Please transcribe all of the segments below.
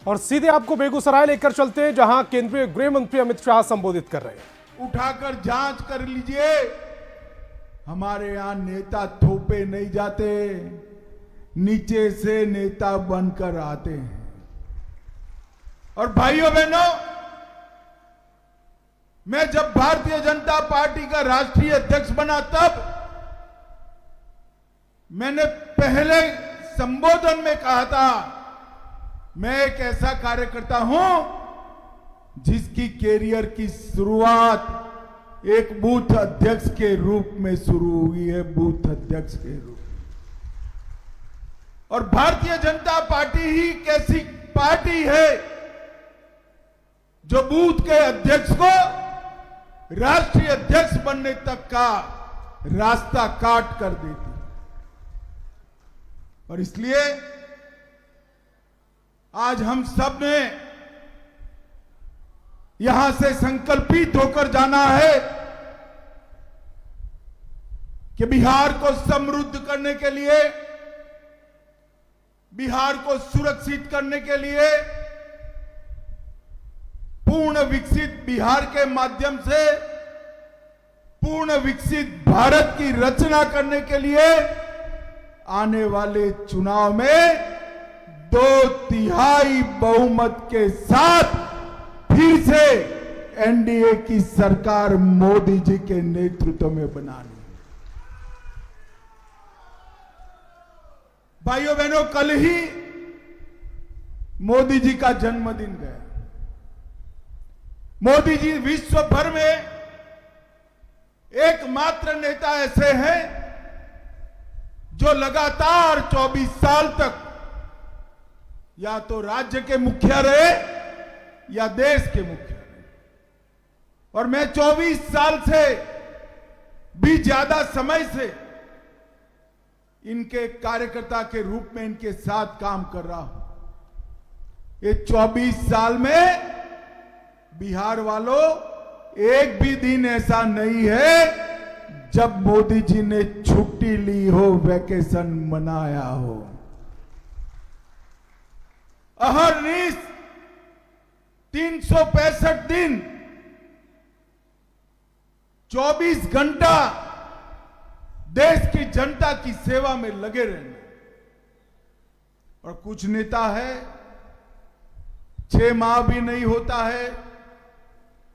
और सीधे आपको बेगूसराय लेकर चलते हैं, जहां केंद्रीय गृह मंत्री अमित शाह संबोधित कर रहे हैं। उठाकर जांच कर लीजिए, हमारे यहां नेता थोपे नहीं जाते, नीचे से नेता बनकर आते हैं। और भाइयों बहनों, मैं जब भारतीय जनता पार्टी का राष्ट्रीय अध्यक्ष बना तब मैंने पहले संबोधन में कहा था, मैं एक ऐसा कार्यकर्ता हूं जिसकी कैरियर की शुरुआत एक बूथ अध्यक्ष के रूप में शुरू हुई है, बूथ अध्यक्ष के रूप में। और भारतीय जनता पार्टी ही एक ऐसी पार्टी है जो बूथ के अध्यक्ष को राष्ट्रीय अध्यक्ष बनने तक का रास्ता काट कर देती। और इसलिए आज हम सब ने यहां से संकल्पित होकर जाना है कि बिहार को समृद्ध करने के लिए, बिहार को सुरक्षित करने के लिए, पूर्ण विकसित बिहार के माध्यम से पूर्ण विकसित भारत की रचना करने के लिए आने वाले चुनाव में 2/3 बहुमत के साथ फिर से एनडीए की सरकार मोदी जी के नेतृत्व में बनानी। भाइयों बहनों, कल ही मोदी जी का जन्मदिन गया। मोदी जी विश्व भर में एकमात्र नेता ऐसे हैं जो लगातार 24 साल तक या तो राज्य के मुखिया रहे या देश के मुखिया रहे। और मैं 24 साल से भी ज्यादा समय से इनके कार्यकर्ता के रूप में इनके साथ काम कर रहा हूं। ये 24 साल में बिहार वालों, एक भी दिन ऐसा नहीं है जब मोदी जी ने छुट्टी ली हो, वैकेशन मनाया हो। अहरनिश 365 दिन 24 घंटा देश की जनता की सेवा में लगे रहने। और कुछ नेता है 6 माह भी नहीं होता है,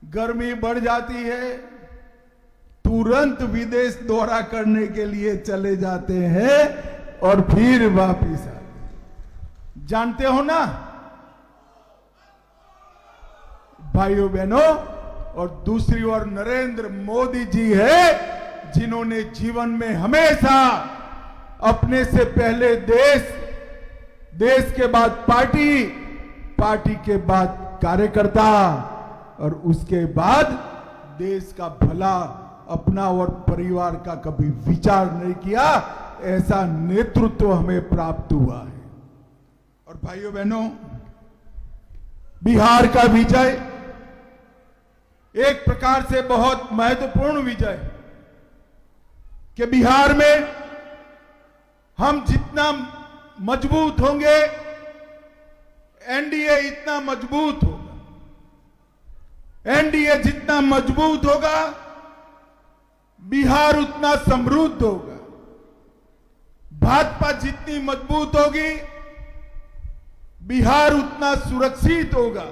गर्मी बढ़ जाती है, तुरंत विदेश दौरा करने के लिए चले जाते हैं और फिर वापिस आते हैं। जानते हो ना भाइयों बहनों। और दूसरी ओर नरेंद्र मोदी जी है जिन्होंने जीवन में हमेशा अपने से पहले देश, देश के बाद पार्टी, पार्टी के बाद कार्यकर्ता और उसके बाद देश का भला, अपना और परिवार का कभी विचार नहीं किया। ऐसा नेतृत्व हमें प्राप्त हुआ है। और भाइयों बहनों, बिहार का विजय एक प्रकार से बहुत महत्वपूर्ण विजय कि बिहार में हम जितना मजबूत होंगे, एनडीए इतना मजबूत होगा। एनडीए जितना मजबूत होगा, बिहार उतना समृद्ध होगा। भाजपा जितनी मजबूत होगी, बिहार उतना सुरक्षित होगा।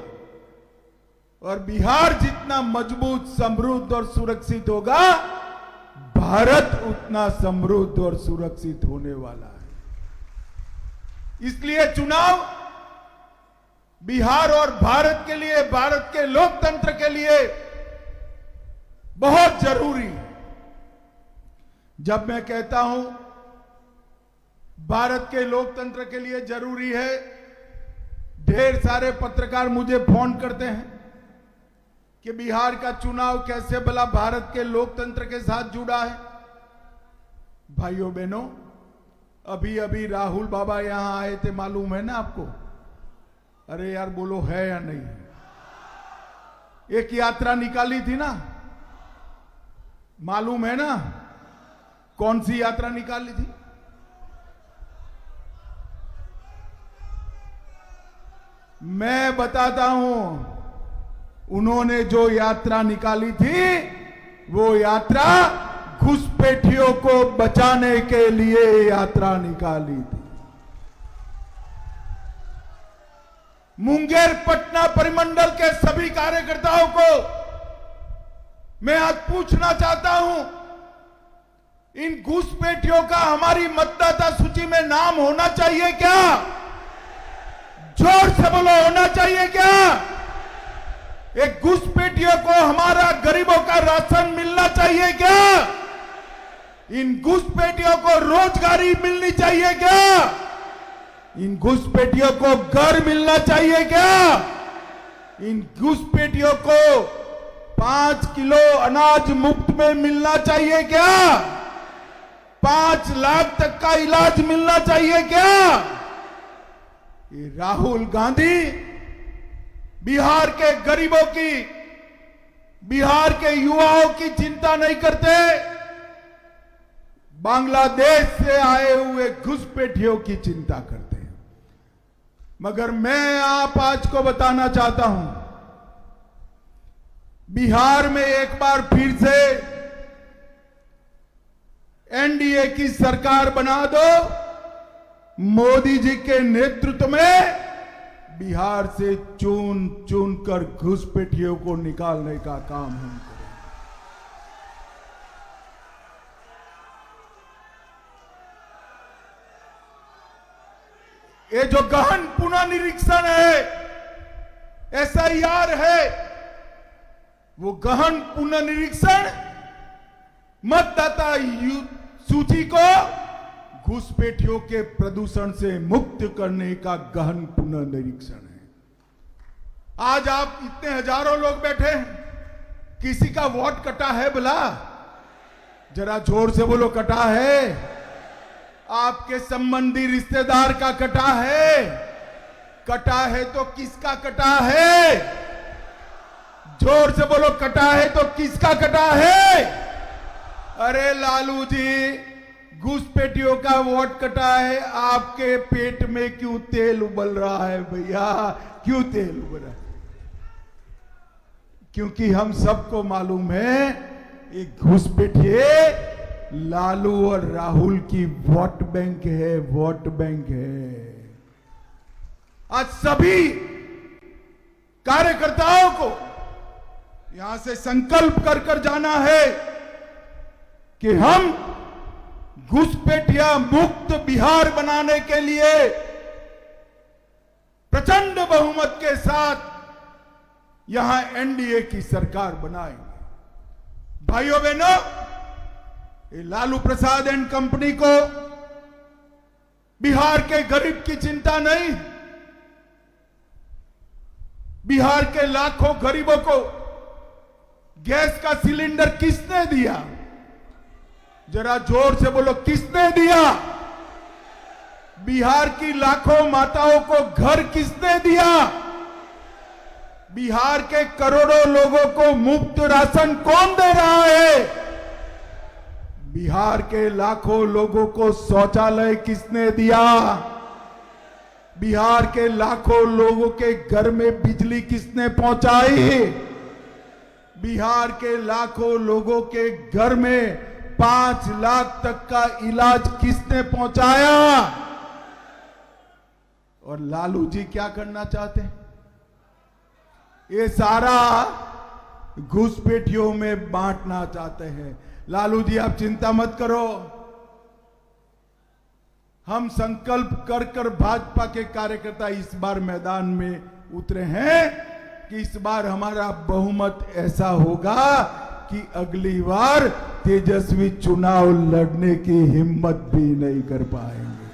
और बिहार जितना मजबूत, समृद्ध और सुरक्षित होगा, भारत उतना समृद्ध और सुरक्षित होने वाला है। इसलिए चुनाव बिहार और भारत के लिए, भारत के लोकतंत्र के लिए बहुत जरूरी है। जब मैं कहता हूं भारत के लोकतंत्र के लिए जरूरी है, ढेर सारे पत्रकार मुझे फोन करते हैं कि बिहार का चुनाव कैसे भला भारत के लोकतंत्र के साथ जुड़ा है। भाइयों बहनों, अभी अभी राहुल बाबा यहां आए थे, मालूम है ना आपको? अरे यार बोलो, है या नहीं? एक यात्रा निकाली थी ना, मालूम है ना? कौन सी यात्रा निकाली थी? मैं बताता हूं, उन्होंने जो यात्रा निकाली थी वो यात्रा घुसपैठियों को बचाने के लिए यात्रा निकाली थी। मुंगेर पटना परिमंडल के सभी कार्यकर्ताओं को मैं आज पूछना चाहता हूं, इन घुसपैठियों का हमारी मतदाता सूची में नाम होना चाहिए क्या? जोर से बोलो, होना चाहिए क्या? एक घुसपैठियों को हमारा गरीबों का राशन मिलना चाहिए क्या? इन घुसपैठियों को रोजगारी मिलनी चाहिए क्या? इन घुसपैठियों को घर मिलना चाहिए क्या? इन घुसपैठियों को 5 किलो अनाज मुफ्त में मिलना चाहिए क्या? 5 लाख तक का इलाज मिलना चाहिए क्या? ये राहुल गांधी बिहार के गरीबों की, बिहार के युवाओं की चिंता नहीं करते, बांग्लादेश से आए हुए घुसपैठियों की चिंता करते हैं। मगर मैं आप आज को बताना चाहता हूं, बिहार में एक बार फिर से एनडीए की सरकार बना दो, मोदी जी के नेतृत्व में बिहार से चुन चुन कर घुसपैठियों को निकालने का काम हम करेंगे। ये जो गहन पुनर्निरीक्षण है, एसआईआर है, वो गहन पुनर्निरीक्षण मतदाता सूची को घुसपैठियों के प्रदूषण से मुक्त करने का गहन पुनर्निरीक्षण है। आज आप इतने हजारों लोग बैठे हैं, किसी का वोट कटा है भला? जरा जोर से बोलो, कटा है? आपके संबंधी रिश्तेदार का कटा है? कटा है तो किसका कटा है? जोर से बोलो, कटा है तो किसका कटा है? अरे लालू जी, घुसपैठियों का वोट कटा है, आपके पेट में क्यों तेल उबल रहा है भैया? क्यों तेल उबल रहा है? क्योंकि हम सबको मालूम है एक घुसपैठिए लालू और राहुल की वोट बैंक है, वोट बैंक है। आज सभी कार्यकर्ताओं को यहां से संकल्प कर कर जाना है कि हम घुसपैठिया मुक्त बिहार बनाने के लिए प्रचंड बहुमत के साथ यहां एनडीए की सरकार बनाएंगे। भाइयों बहनों, ये लालू प्रसाद एंड कंपनी को बिहार के गरीब की चिंता नहीं, बिहार के लाखों गरीबों को गैस का सिलेंडर किसने दिया? जरा जोर से बोलो, किसने दिया? बिहार की लाखों माताओं को घर किसने दिया? बिहार के करोड़ों लोगों को मुफ्त राशन कौन दे रहा है? बिहार के लाखों लोगों को शौचालय किसने दिया? बिहार के लाखों लोगों के घर में बिजली किसने पहुंचाई? बिहार के लाखों लोगों के घर में 5 लाख तक का इलाज किसने पहुंचाया? और लालू जी क्या करना चाहते हैं? ये सारा घुसपैठियों में बांटना चाहते हैं। लालू जी, आप चिंता मत करो, हम संकल्प कर कर भाजपा के कार्यकर्ता इस बार मैदान में उतरे हैं कि इस बार हमारा बहुमत ऐसा होगा कि अगली बार तेजस्वी चुनाव लड़ने की हिम्मत भी नहीं कर पाएंगे।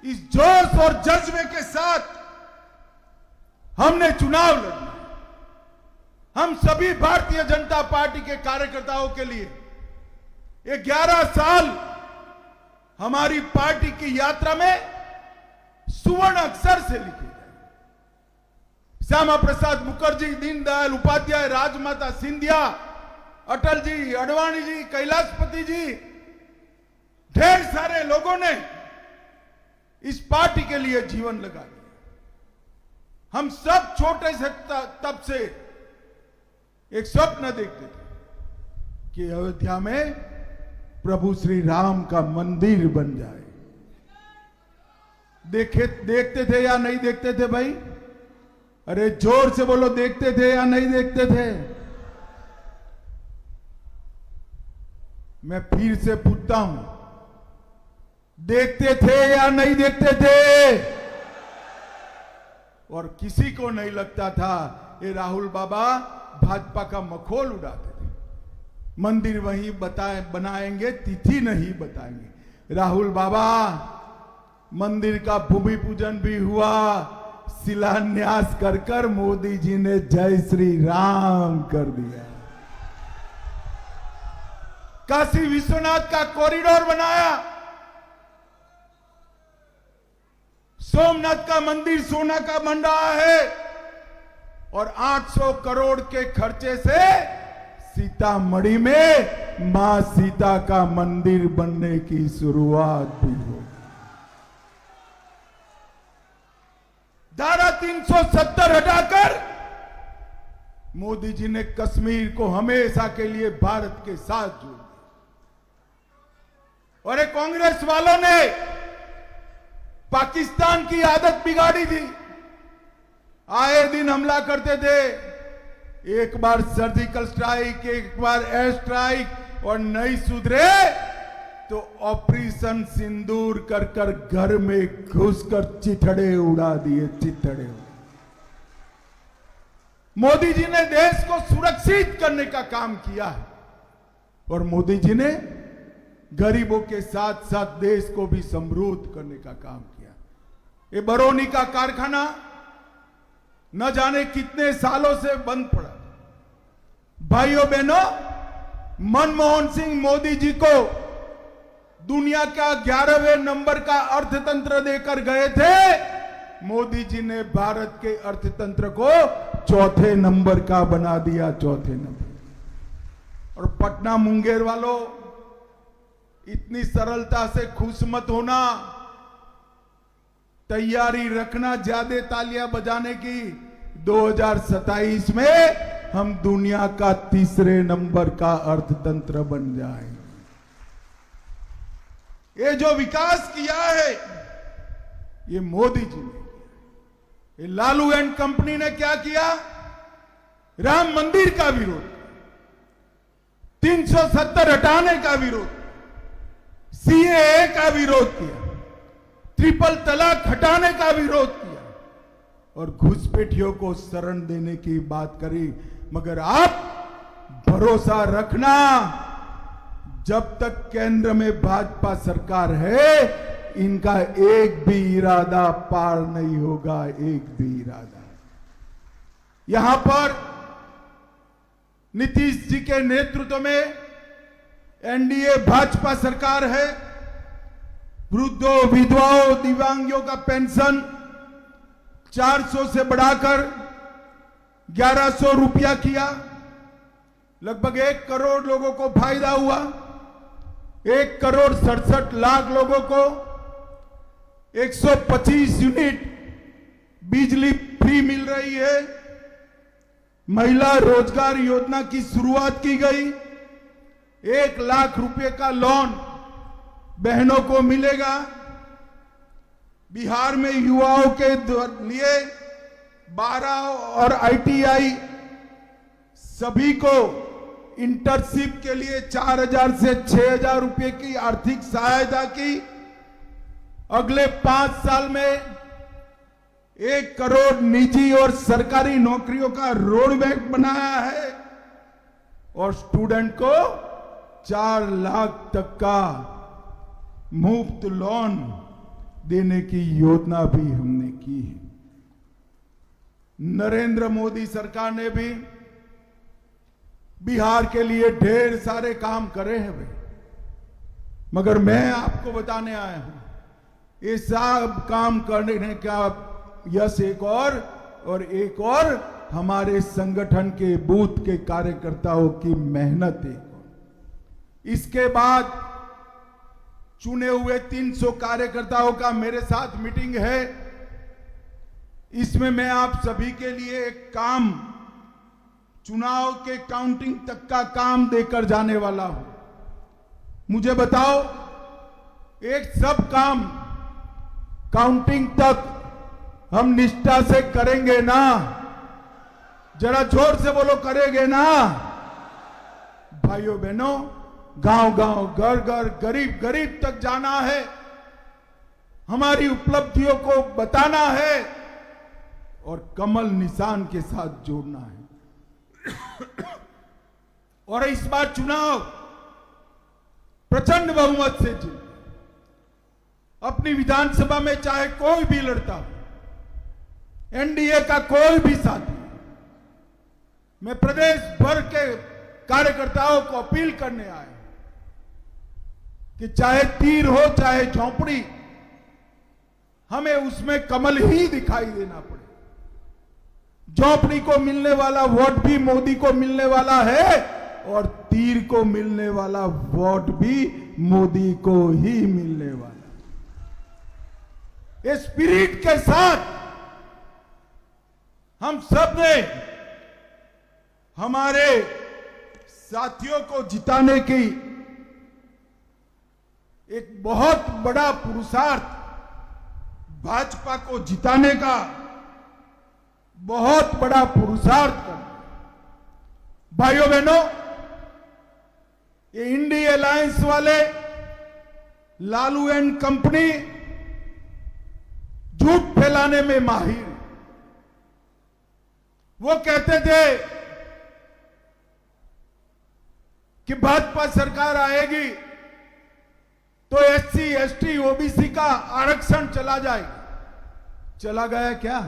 इस जोश और जज्बे के साथ हमने चुनाव लड़ना। हम सभी भारतीय जनता पार्टी के कार्यकर्ताओं के लिए ये 11 साल हमारी पार्टी की यात्रा में सुवर्ण अक्षर से लिखे गए। श्यामा प्रसाद मुखर्जी, दीनदयाल उपाध्याय, राजमाता सिंधिया, अटल जी, अडवाणी जी, कैलाशपति जी, ढेर सारे लोगों ने इस पार्टी के लिए जीवन लगा दिया। हम सब छोटे से तब से एक स्वप्न देखते थे कि अयोध्या में प्रभु श्री राम का मंदिर बन जाए। देखते थे या नहीं देखते थे भाई? अरे जोर से बोलो, देखते थे या नहीं देखते थे? मैं फिर से पूछता हूं, देखते थे या नहीं देखते थे? और किसी को नहीं लगता था ये राहुल बाबा भाजपा का मखौल उड़ाते थे। मंदिर वहीं बनाएंगे, तिथि नहीं बताएंगे। राहुल बाबा, मंदिर का भूमि पूजन भी हुआ, शिलान्यास कर मोदी जी ने जय श्री राम कर दिया। काशी विश्वनाथ का कॉरिडोर बनाया, सोमनाथ का मंदिर सोना का बन रहा है, और 800 करोड़ के खर्चे से सीतामढ़ी में मां सीता का मंदिर बनने की शुरुआत भी होगी। धारा 370 हटाकर मोदी जी ने कश्मीर को हमेशा के लिए भारत के साथ जोड़ दिया। और एक कांग्रेस वालों ने पाकिस्तान की आदत बिगाड़ी थी। आए दिन हमला करते थे, एक बार सर्जिकल स्ट्राइक, एक बार एयर स्ट्राइक, और नहीं सुधरे तो ऑपरेशन सिंदूर कर घर में घुसकर चिथड़े उड़ा दिए, चिथड़े। मोदी जी ने देश को सुरक्षित करने का काम किया है, और मोदी जी ने गरीबों के साथ साथ देश को भी समृद्ध करने का काम किया। ये बरौनी का कारखाना न जाने कितने सालों से बंद पड़ा। भाइयों बहनों, मनमोहन सिंह मोदी जी को दुनिया का 11वें नंबर का अर्थतंत्र देकर गए थे। मोदी जी ने भारत के अर्थतंत्र को 4थे नंबर का बना दिया, 4थे नंबर। और पटना मुंगेर वालों, इतनी सरलता से खुश मत होना, तैयारी रखना ज्यादा तालियां बजाने की। 2027 में हम दुनिया का 3रे नंबर का अर्थतंत्र बन जाएंगे। ये जो विकास किया है ये मोदी जी ने किया। ये लालू एंड कंपनी ने क्या किया? राम मंदिर का विरोध, 370 हटाने का विरोध, सीएए का विरोध किया, ट्रिपल तलाक हटाने का विरोध किया, और घुसपैठियों को शरण देने की बात करी। मगर आप भरोसा रखना, जब तक केंद्र में भाजपा सरकार है, इनका एक भी इरादा पार नहीं होगा, एक भी इरादा। यहां पर नीतीश जी के नेतृत्व में एनडीए भाजपा सरकार है। वृद्धों, विधवाओं, दिव्यांगों का पेंशन 400 से बढ़ाकर 1100 रुपया किया। लगभग 1 करोड़ लोगों को फायदा हुआ। 1,67,00,000 लोगों को 125 यूनिट बिजली फ्री मिल रही है। महिला रोजगार योजना की शुरुआत की गई। 1 लाख रुपए का लोन बहनों को मिलेगा। बिहार में युवाओं के लिए 12 और ITI सभी को इंटर्नशिप के लिए 4,000 से 6,000 रुपए की आर्थिक सहायता की। अगले 5 साल में 1 करोड़ निजी और सरकारी नौकरियों का रोड मैप बनाया है, और स्टूडेंट को 4 लाख तक का मुफ्त लोन देने की योजना भी हमने की है। नरेंद्र मोदी सरकार ने भी बिहार के लिए ढेर सारे काम करे हैं भाई, मगर मैं आपको बताने आया हूं ये सब काम करने का यश एक और हमारे संगठन के बूथ के कार्यकर्ताओं की मेहनत एक और। इसके बाद चुने हुए 300 कार्यकर्ताओं का मेरे साथ मीटिंग है। इसमें मैं आप सभी के लिए एक काम, चुनाव के काउंटिंग तक का काम देकर जाने वाला हूं। मुझे बताओ, एक सब काम काउंटिंग तक हम निष्ठा से करेंगे ना? जरा जोर से बोलो, करेंगे ना? भाइयों बहनों, गांव गांव, घर घर, गरीब गरीब तक जाना है, हमारी उपलब्धियों को बताना है और कमल निशान के साथ जोड़ना है। और इस बार चुनाव प्रचंड बहुमत से जीत, अपनी विधानसभा में चाहे कोई भी लड़ता हो, एनडीए का कोई भी साथी, मैं प्रदेश भर के कार्यकर्ताओं को अपील करने आया कि चाहे तीर हो चाहे झोंपड़ी, हमें उसमें कमल ही दिखाई देना पड़े। झोंपड़ी को मिलने वाला वोट भी मोदी को मिलने वाला है और तीर को मिलने वाला वोट भी मोदी को ही मिलने वाला। इस स्पिरिट के साथ हम सब ने हमारे साथियों को जिताने की एक बहुत बड़ा पुरुषार्थ, भाजपा को जिताने का बहुत बड़ा पुरुषार्थ कर। भाइयों बहनों, ये इंडी अलायंस वाले लालू एंड कंपनी झूठ फैलाने में माहिर। वो कहते थे कि भाजपा सरकार आएगी तो एससी, एसटी, ओबीसी का आरक्षण चला जाएगा। चला गया क्या?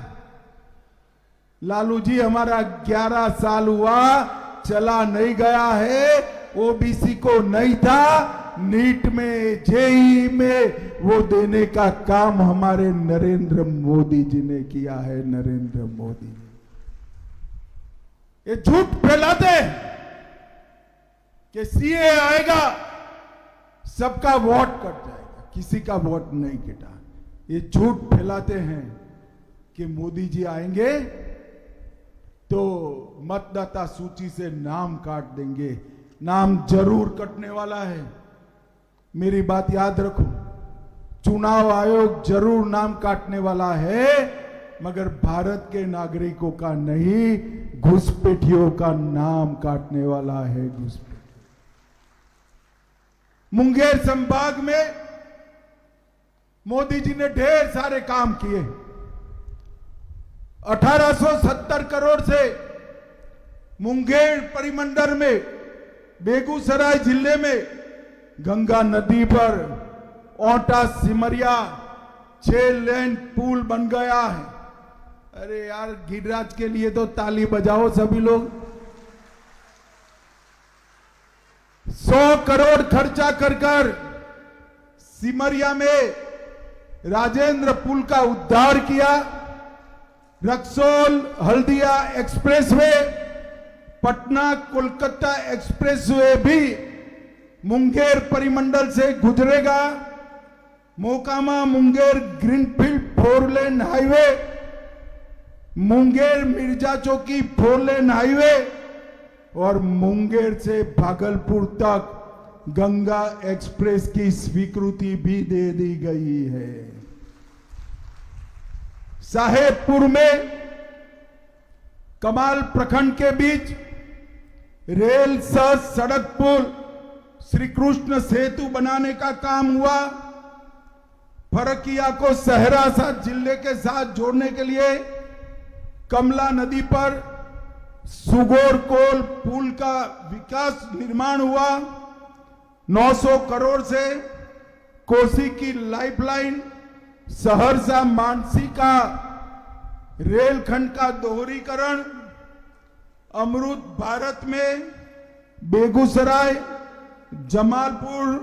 लालू जी, हमारा 11 साल हुआ, चला नहीं गया है। ओबीसी को नहीं था, नीट में, जेईई में वो देने का काम हमारे नरेंद्र मोदी जी ने किया है। नरेंद्र मोदी ने ये झूठ फैलाते हैं कि सीए आएगा सबका वोट कट जाएगा, किसी का वोट नहीं कटा। ये झूठ फैलाते हैं कि मोदी जी आएंगे तो मतदाता सूची से नाम काट देंगे। नाम जरूर कटने वाला है, मेरी बात याद रखो। चुनाव आयोग जरूर नाम काटने वाला है, मगर भारत के नागरिकों का नहीं, घुसपैठियों का नाम काटने वाला है। घुसपैठ मुंगेर संभाग में मोदी जी ने ढेर सारे काम किए। 1870 करोड़ से मुंगेर परिमंडल में, बेगूसराय जिले में गंगा नदी पर ओटा सिमरिया 6 लेन पुल बन गया है। अरे यार, गिरिराज के लिए तो ताली बजाओ सभी लोग। 100 करोड़ खर्चा कर सिमरिया में राजेंद्र पुल का उद्धार किया। रक्सौल हल्दिया एक्सप्रेसवे, पटना कोलकाता एक्सप्रेसवे भी मुंगेर परिमंडल से गुजरेगा। Mokama Munger greenfield 4 lane highway, Munger Mirza Chowki 4 lane highway और मुंगेर से भागलपुर तक गंगा एक्सप्रेस की स्वीकृति भी दे दी गई है। साहेबपुर में कमाल प्रखंड के बीच रेल सह सड़क पुल श्री कृष्ण सेतु बनाने का काम हुआ। फरकिया को सहरसा जिले के साथ जोड़ने के लिए कमला नदी पर सुगोर कोल पुल का विकास निर्माण हुआ। 900 करोड़ से कोसी की लाइफलाइन, सहरसा मानसी का रेलखंड का दोहरीकरण, अमृत भारत में बेगूसराय जमालपुर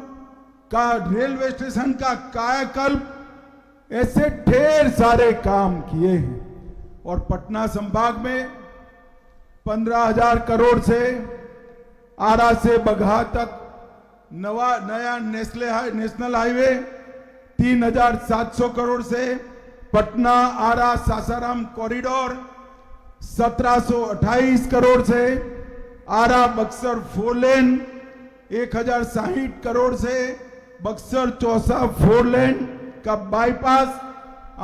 का रेलवे स्टेशन का कायाकल्प, ऐसे ढेर सारे काम किए हैं। और पटना संभाग में 15,000 करोड़ से आरा से बगहा तक नया नेशनल हाईवे 3,700 करोड़ से, पटना आरा सासाराम कॉरिडोर 1728 करोड़ से, आरा बक्सर 4 लेन 1060 करोड़ से, बक्सर चौसा 4 लेन का बाईपास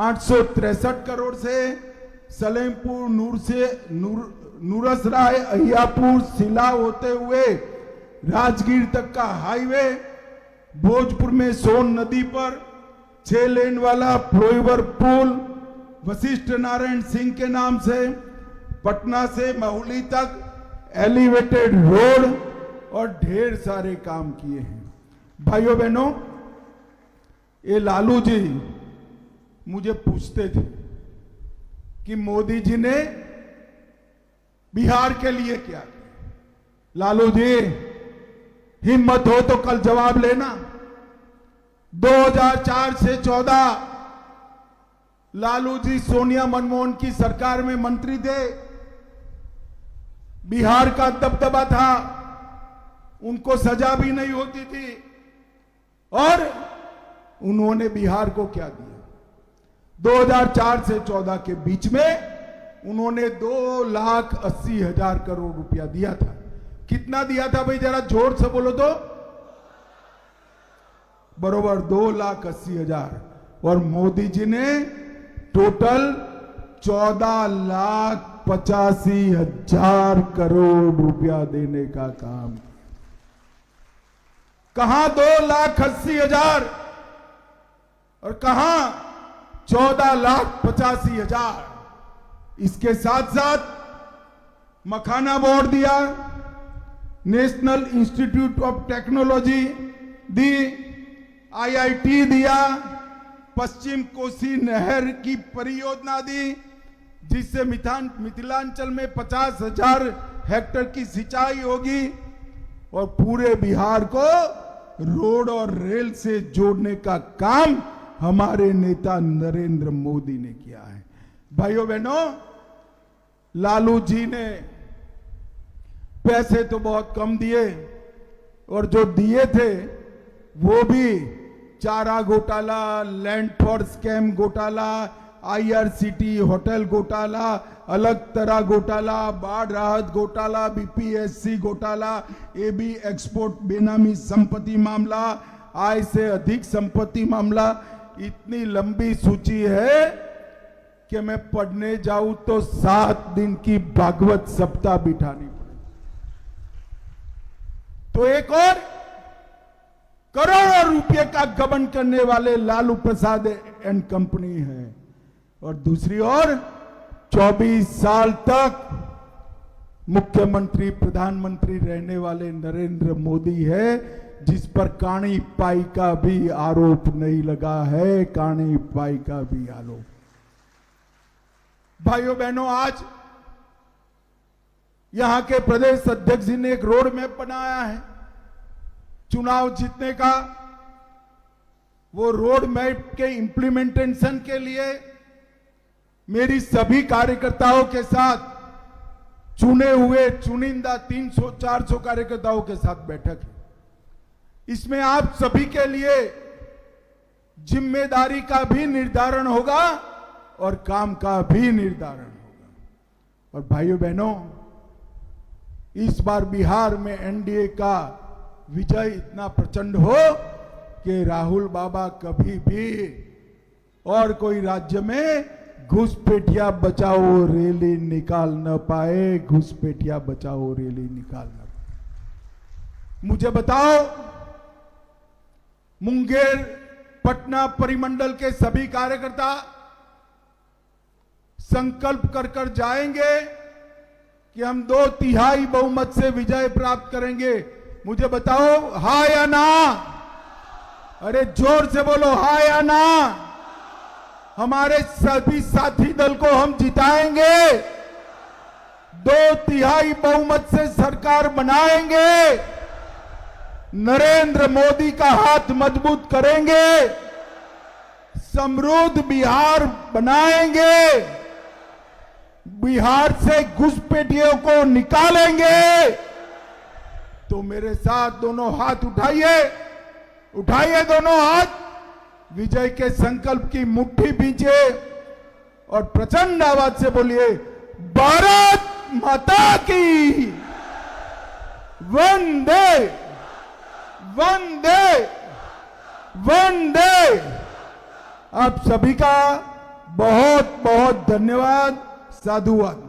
863 करोड़ से, सलेमपुर नूरसराय अहियापुर सिला होते हुए राजगीर तक का हाईवे, भोजपुर में सोन नदी पर 6 लेन वाला फ्लाईओवर पुल वशिष्ठ नारायण सिंह के नाम से, पटना से महौली तक एलिवेटेड रोड और ढेर सारे काम किए हैं। भाइयों बहनों, ये लालू जी मुझे पूछते थे कि मोदी जी ने बिहार के लिए क्या किया। लालू जी, हिम्मत हो तो कल जवाब लेना। 2004 से 14 लालू जी सोनिया मनमोहन की सरकार में मंत्री थे, बिहार का दबदबा था, उनको सजा भी नहीं होती थी, और उन्होंने बिहार को क्या दिया? 2004 से 14 के बीच में उन्होंने 2,80,000 करोड़ रुपया दिया था। कितना दिया था भाई, जरा जोर से बोलो तो। बरोबर 2,80,000। और मोदी जी ने टोटल 14,85,000 करोड़ रुपया देने का काम। कहां 2,80,000 और कहां 14,85,000। इसके साथ साथ मखाना बोर्ड दिया, national institute of technology the, IIT दिया, पश्चिम कोसी नहर की परियोजना दी, जिससे मिथिलांचल में 50,000 हेक्टेयर की सिंचाई होगी, और पूरे बिहार को रोड और रेल से जोड़ने का काम हमारे नेता नरेंद्र मोदी ने किया है। भाइयों बहनों, लालू जी ने पैसे तो बहुत कम दिए, और जो दिए थे वो भी चारा घोटाला, लैंड फॉर स्कैम घोटाला, IRCT होटल घोटाला, अलग तरह घोटाला, बाढ़ राहत घोटाला, BPSC घोटाला, AB एक्सपोर्ट बेनामी संपत्ति मामला, आय से अधिक संपत्ति मामला। इतनी लंबी सूची है कि मैं पढ़ने जाऊं तो 7 दिन की भागवत सप्ताह बिठानी पड़ेगी। तो एक और करोड़ों रुपए का गबन करने वाले लालू प्रसाद एंड कंपनी है, और दूसरी ओर 24 साल तक मुख्यमंत्री प्रधानमंत्री रहने वाले नरेंद्र मोदी है, जिस पर काणी पाई का भी आरोप नहीं लगा है। काणी पाई का भी आरोप। भाइयों बहनों, आज यहां के प्रदेश अध्यक्ष जी ने एक रोड मैप बनाया है चुनाव जीतने का। वो रोड मैप के इंप्लीमेंटेशन के लिए मेरी सभी कार्यकर्ताओं के साथ, चुने हुए चुनिंदा 300-400 कार्यकर्ताओं के साथ बैठक है। इसमें आप सभी के लिए जिम्मेदारी का भी निर्धारण होगा और काम का भी निर्धारण होगा। और भाइयों बहनों, इस बार बिहार में NDA का विजय इतना प्रचंड हो कि राहुल बाबा कभी भी और कोई राज्य में घुसपैठिया बचाओ रैली निकाल न पाए, घुसपैठिया बचाओ रैली निकाल न पाए। मुझे बताओ, मुंगेर पटना परिमंडल के सभी कार्यकर्ता संकल्प कर कर जाएंगे कि हम 2/3 बहुमत से विजय प्राप्त करेंगे। मुझे बताओ, हाँ या ना? अरे जोर से बोलो, हाँ या ना? हमारे सभी साथी दल को हम जिताएंगे, 2/3 बहुमत से सरकार बनाएंगे, नरेंद्र मोदी का हाथ मजबूत करेंगे, समृद्ध बिहार बनाएंगे, बिहार से घुसपैठियों को निकालेंगे, तो मेरे साथ दोनों हाथ उठाइए, उठाइए दोनों हाथ, विजय के संकल्प की मुट्ठी पीछे और प्रचंड आवाज से बोलिए, भारत माता की वंदे वंदे वंदे। आप सभी का बहुत बहुत धन्यवाद, साधुवाद।